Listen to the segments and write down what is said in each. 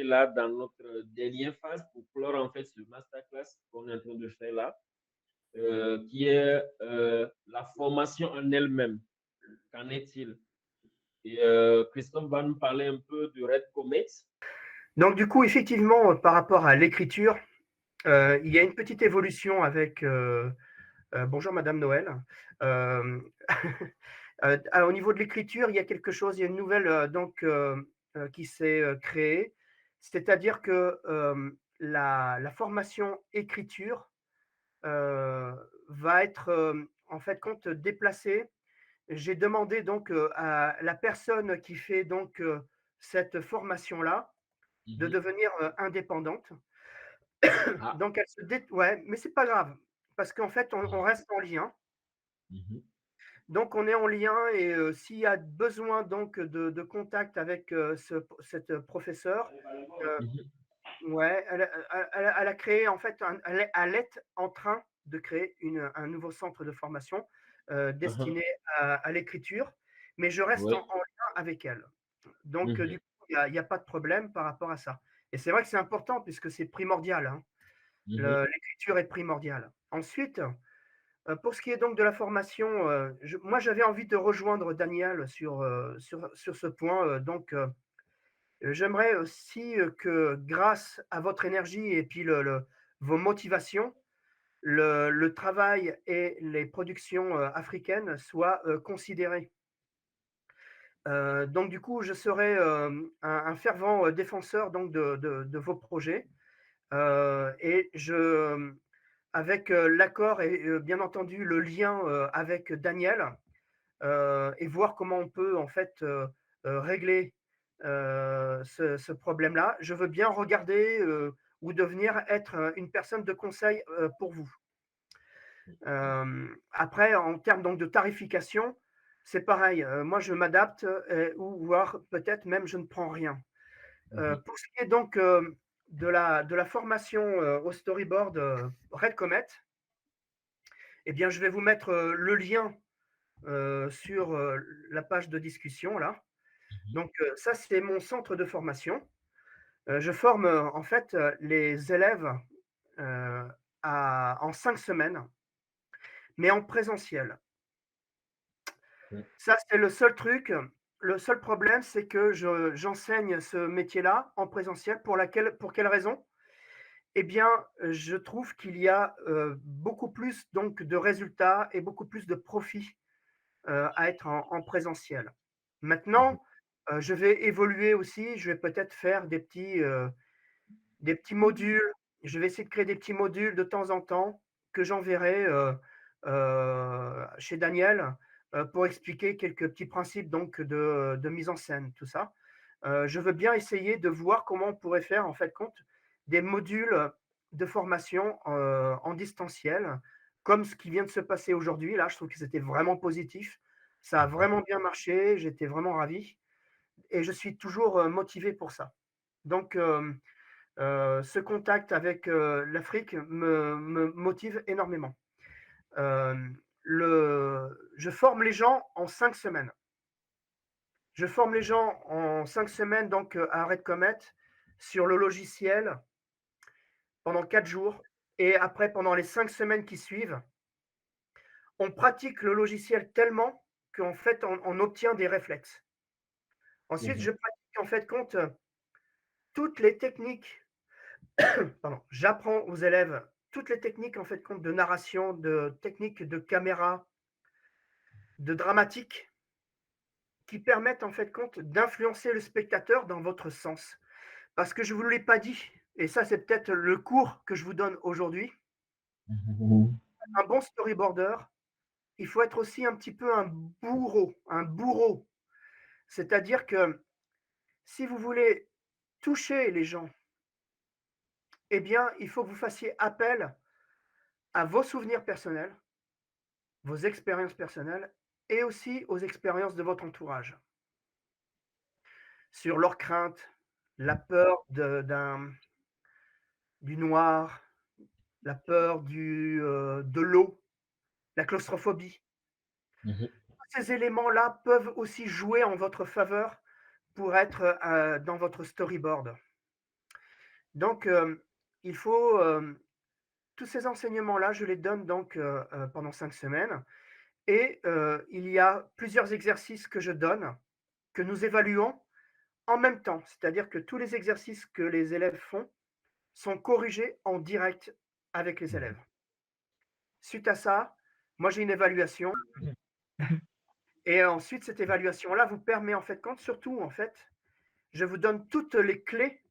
là dans notre dernière phase pour clore en fait ce masterclass qu'on est en train de faire là, qui est la formation en elle-même. Qu'en est-il? Et Christophe va nous parler un peu du Red Comet. Donc du coup, effectivement, par rapport à l'écriture, il y a une petite évolution avec bonjour Madame Noël. Euh, au niveau de l'écriture, il y a quelque chose, il y a une nouvelle qui s'est créée, c'est-à-dire que la formation écriture va être en fait compte déplacée. J'ai demandé donc à la personne qui fait donc cette formation-là de Mhm. devenir indépendante. Ah. Donc ouais, mais c'est pas grave parce qu'en fait on reste en lien. Mhm. Donc on est en lien et s'il y a besoin donc de contact avec cette professeure, Mhm. ouais, elle a créé en fait, elle est en train de créer un nouveau centre de formation Mhm. destiné à l'écriture, mais je reste Oui. en lien avec elle. Donc du Mhm. coup, il y a pas de problème par rapport à ça. Et c'est vrai que c'est important puisque c'est primordial, hein. Mhm. L'écriture est primordiale. Ensuite, pour ce qui est donc de la formation, moi j'avais envie de rejoindre Daniel sur ce point. J'aimerais aussi que grâce à votre énergie et puis vos motivations, le travail et les productions africaines soient considérés. Donc du coup, je serai un fervent défenseur donc de vos projets. Et avec l'accord et bien entendu le lien avec Daniel, et voir comment on peut en fait régler ce problème-là. Je veux bien regarder ou devenir être une personne de conseil pour vous. Après, en termes donc de tarification, c'est pareil. Moi, je m'adapte ou voire peut-être même je ne prends rien. Mhm. Pour ce qui est donc de la formation au storyboard Red Comet, eh bien, je vais vous mettre le lien sur la page de discussion là. Donc ça, c'est mon centre de formation. Je forme en fait les élèves euh, en 5 semaines, mais en présentiel. Mhm. Ça, c'est le seul truc. Le seul problème, c'est que j'enseigne ce métier-là en présentiel. Pour quelle raison? Eh bien, je trouve qu'il y a beaucoup plus donc de résultats et beaucoup plus de profits à être en présentiel. Mhm. Maintenant, je vais évoluer aussi. Je vais peut-être faire des petits modules. Je vais essayer de créer des petits modules de temps en temps que j'enverrai chez Daniel pour expliquer quelques petits principes donc de mise en scène, tout ça. Je veux bien essayer de voir comment on pourrait faire en fait compte des modules de formation en distanciel, comme ce qui vient de se passer aujourd'hui. Là, je trouve que c'était vraiment positif. Ça a vraiment bien marché. J'étais vraiment ravi et je suis toujours motivé pour ça. Donc, ce contact avec l'Afrique me motive énormément. Euh, je forme les gens en 5 semaines. Je forme les gens en 5 semaines donc à Red Comet sur le logiciel pendant 4 jours. Et après, pendant les 5 semaines qui suivent, on pratique le logiciel tellement qu'en fait, on obtient des réflexes. Ensuite, je Mhm. pratique en fait compte toutes les techniques. Pardon, j'apprends aux élèves toutes les techniques en fait compte de narration, de techniques de caméra, de dramatique, qui permettent en fait compte d'influencer le spectateur dans votre sens. Parce que je ne vous l'ai pas dit, et ça c'est peut-être le cours que je vous donne aujourd'hui, Mhm. un bon storyboarder, il faut être aussi un petit peu un bourreau. C'est-à-dire que si vous voulez toucher les gens, eh bien, il faut que vous fassiez appel à vos souvenirs personnels, vos expériences personnelles et aussi aux expériences de votre entourage sur leurs craintes, la peur du noir, la peur de l'eau, la claustrophobie. Mhm. Tous ces éléments-là peuvent aussi jouer en votre faveur pour être dans votre storyboard. Donc, il faut, tous ces enseignements-là, je les donne donc pendant 5 semaines. Et il y a plusieurs exercices que je donne, que nous évaluons en même temps. C'est-à-dire que tous les exercices que les élèves font sont corrigés en direct avec les élèves. Suite à ça, moi j'ai une évaluation et ensuite cette évaluation-là vous permet en fait, quand surtout en fait, je vous donne toutes les clés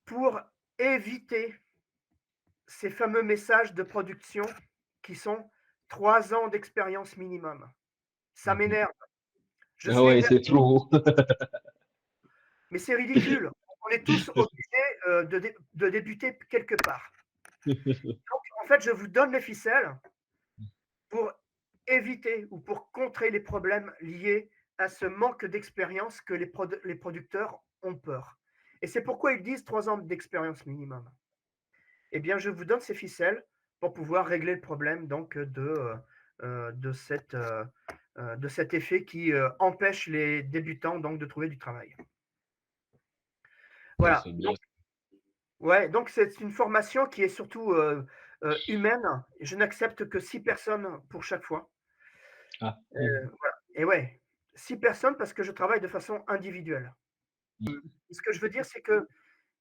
pour éviter ces fameux messages de production qui sont 3 ans d'expérience minimum. Ça m'énerve. Je Ah suis ouais, énervé, c'est trop. mais c'est ridicule. On est tous obligés de débuter quelque part. Donc, en fait, je vous donne les ficelles pour éviter ou pour contrer les problèmes liés à ce manque d'expérience que les producteurs ont peur. Et c'est pourquoi ils disent 3 ans d'expérience minimum. Eh bien, je vous donne ces ficelles pour pouvoir régler le problème donc de cet effet qui empêche les débutants donc de trouver du travail. Ouais, Voilà. c'est bien. Ouais, donc c'est une formation qui est surtout humaine. Je n'accepte que 6 personnes pour chaque fois. Ah, Voilà. Et ouais, 6 personnes parce que je travaille de façon individuelle. Ce que je veux dire, c'est que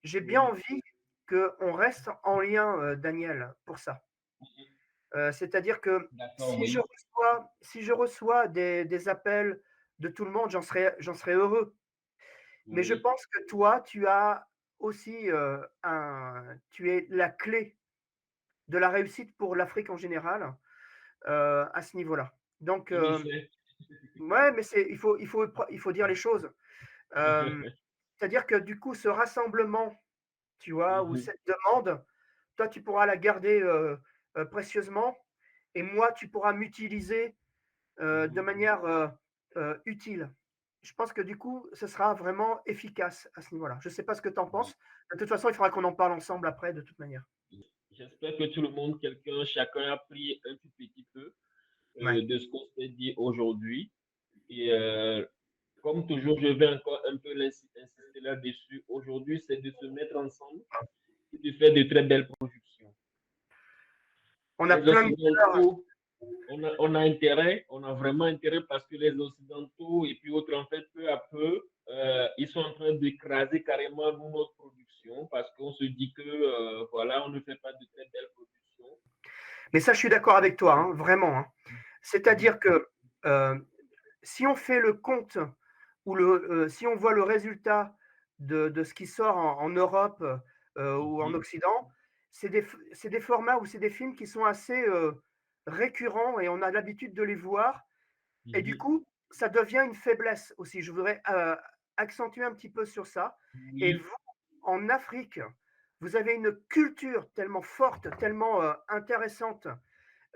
j'ai bien envie qu'on reste en lien, Daniel, pour ça. C'est-à-dire que d'accord, si je oui. reçois, si je reçois des appels de tout le monde, j'en serais heureux. Mais je Oui. pense que toi, tu as aussi tu es la clé de la réussite pour l'Afrique en général à ce niveau-là. Donc, Je le sais. ouais, mais il faut dire les choses. Euh, C'est-à-dire que du coup, ce rassemblement, tu vois, ou Mhm, cette demande, toi, tu pourras la garder précieusement, et moi, tu pourras m'utiliser de mhm. manière utile. Je pense que du coup, ce sera vraiment efficace à ce niveau-là. Je ne sais pas ce que tu en penses. De toute façon, il faudra qu'on en parle ensemble après, de toute manière. J'espère que tout le monde, chacun a pris un tout petit peu Ouais. de ce qu'on s'est dit aujourd'hui. Et comme toujours, je vais encore un peu insister là-dessus. Aujourd'hui, c'est de se mettre ensemble et de faire de très belles productions. On a Les plein de couleurs. Occidentaux, on a intérêt, on a vraiment intérêt parce que les Occidentaux et puis autres, en fait, peu à peu, ils sont en train d'écraser carrément nous, notre production parce qu'on se dit que, voilà, on ne fait pas de très belles productions. Mais ça, je suis d'accord avec toi, hein, vraiment, hein. Mhm, C'est-à-dire que euh, si on fait le compte ou si on voit le résultat de ce qui sort en Europe ou en mhm, Occident, c'est des formats ou c'est des films qui sont assez récurrents et on a l'habitude de les voir. Et du mhm. coup, ça devient une faiblesse aussi. Je voudrais accentuer un petit peu sur ça. Et Oui. vous, en Afrique, vous avez une culture tellement forte, tellement intéressante.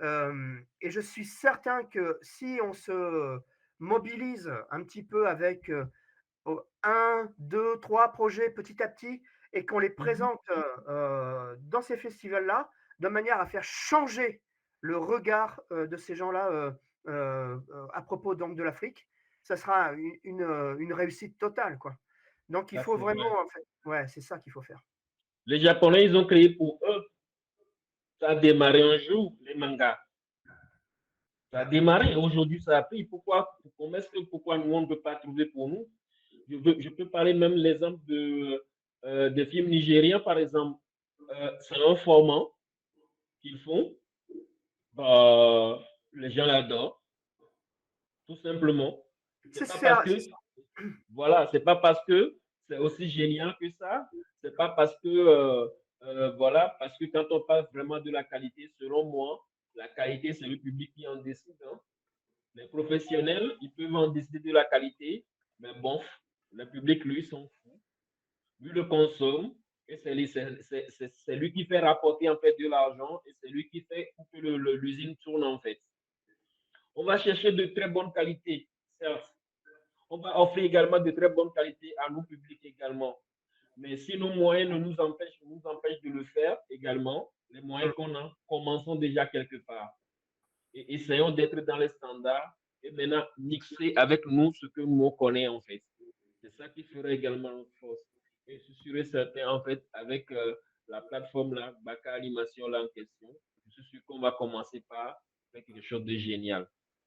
Et je suis certain que si on se mobilise un petit peu avec un, deux, trois projets petit à petit et qu'on les Mhm. présente dans ces festivals-là, de manière à faire changer le regard de ces gens-là à propos donc de l'Afrique, ça sera une réussite totale, quoi. Donc il Ça, faut c'est vrai. vraiment, en fait, ouais, c'est ça qu'il faut faire. Les Japonais, ils ont créé pour eux. Ça a démarré un jour, les mangas. Ça a démarré. Aujourd'hui, ça a pris. Pourquoi nous, on ne peut pas trouver pour nous? Je peux parler même l'exemple des films nigériens, par exemple. C'est un format qu'ils font. Bah, les gens l'adorent, tout simplement. C'est C'est pas parce ça. que, voilà, c'est pas parce que c'est aussi génial que ça. C'est pas parce que, voilà, parce que quand on parle vraiment de la qualité, selon moi, la qualité, c'est le public qui en décide, hein. Les professionnels, ils peuvent en décider de la qualité, mais bon, le public, lui, s'en fout. Lui le consomme et c'est lui qui fait rapporter en fait de l'argent et c'est lui qui fait que l'usine tourne en fait. On va chercher de très bonnes qualités, certes. On va offrir également de très bonnes qualités à nos publics également. Mais si nos moyens nous empêchent de le faire également, les moyens qu'on a, commençons déjà quelque part. Et essayons d'être dans les standards et maintenant mixer avec nous ce que nous connaissons en fait. C'est ça qui ferait également notre force. Et je suis sûr et certain, en fait, avec la plateforme là, Baka Animation là en question, je suis sûr qu'on va commencer par faire quelque chose de génial.